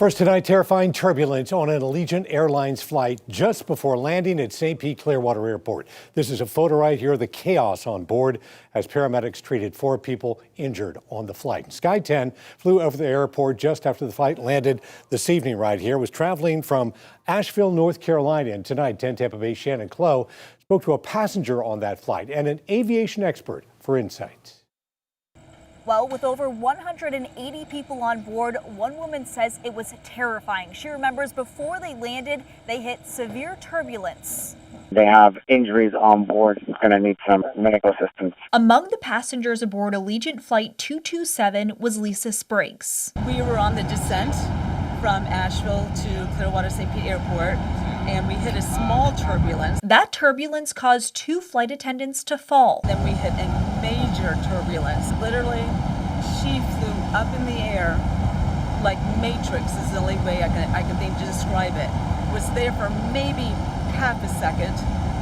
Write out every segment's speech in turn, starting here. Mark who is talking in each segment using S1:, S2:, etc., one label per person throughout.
S1: First tonight, terrifying turbulence on an Allegiant Airlines flight just before landing at St. Pete-Clearwater Airport. This is a photo right here of the chaos on board as paramedics treated 4 people injured on the flight. Sky 10 flew over the airport just after the flight landed this evening right here. Was traveling from Asheville, North Carolina. And tonight, 10 Tampa Bay Shannon Clough spoke to a passenger on that flight and an aviation expert for insight.
S2: Well, with over 180 people on board, one woman says it was terrifying. She remembers before they landed, they hit severe turbulence.
S3: They have injuries on board. Going to need some medical assistance.
S4: Among the passengers aboard Allegiant Flight 227 was Lisa Spriggs.
S5: We were on the descent from Asheville to Clearwater St. Pete Airport, and we hit a small turbulence.
S4: That turbulence caused 2 flight attendants to fall.
S5: Then we hit a major turbulence. Literally, she flew up in the air like Matrix is the only way I can think to describe it. Was there for maybe half a second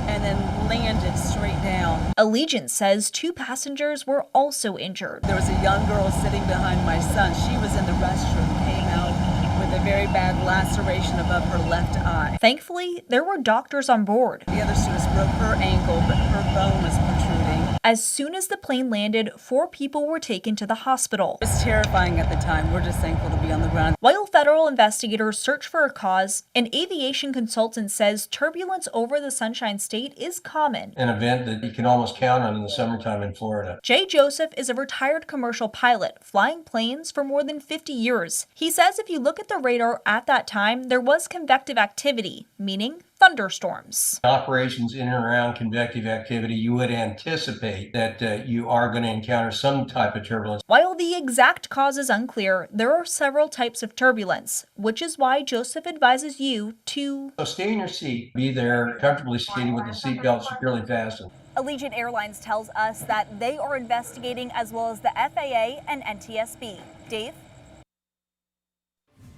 S5: and then landed straight down.
S4: Allegiant says 2 passengers were also injured.
S5: There was a young girl sitting behind my son. She was in the restroom, came out with a very bad laceration above her left eye.
S4: Thankfully, there were doctors on board.
S5: The other stewardess broke her ankle, but her bone was protruding.
S4: As soon as the plane landed, 4 people were taken to the hospital.
S5: It was terrifying at the time. We're just thankful to be on the ground.
S4: While federal investigators search for a cause, an aviation consultant says turbulence over the Sunshine State is common.
S6: An event that you can almost count on in the summertime in Florida.
S4: Jay Joseph is a retired commercial pilot, flying planes for more than 50 years. He says if you look at the radar at that time, there was convective activity, meaning thunderstorms.
S6: Operations in and around convective activity, you would anticipate that you are going to encounter some type of turbulence.
S4: While the exact cause is unclear, there are several types of turbulence, which is why Joseph advises you to
S6: Stay in your seat, be there comfortably seated with the seatbelt securely fastened.
S2: Allegiant Airlines tells us that they are investigating, as well as the FAA and NTSB. Dave?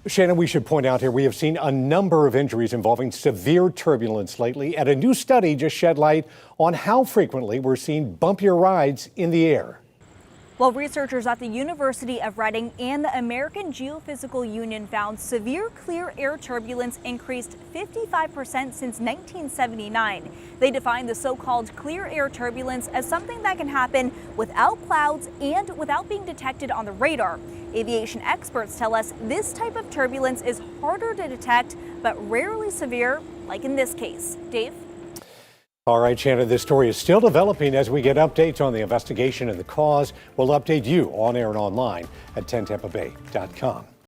S1: Shannon, we should point out here we have seen a number of injuries involving severe turbulence lately, and a new study just shed light on how frequently we're seeing bumpier rides in the air.
S2: Well, researchers at the University of Reading and the American Geophysical Union found severe clear air turbulence increased 55% since 1979. They define the so-called clear air turbulence as something that can happen without clouds and without being detected on the radar. Aviation experts tell us this type of turbulence is harder to detect, but rarely severe, like in this case. Dave?
S1: All right, Shannon, this story is still developing as we get updates on the investigation and the cause. We'll update you on air and online at 10tampabay.com.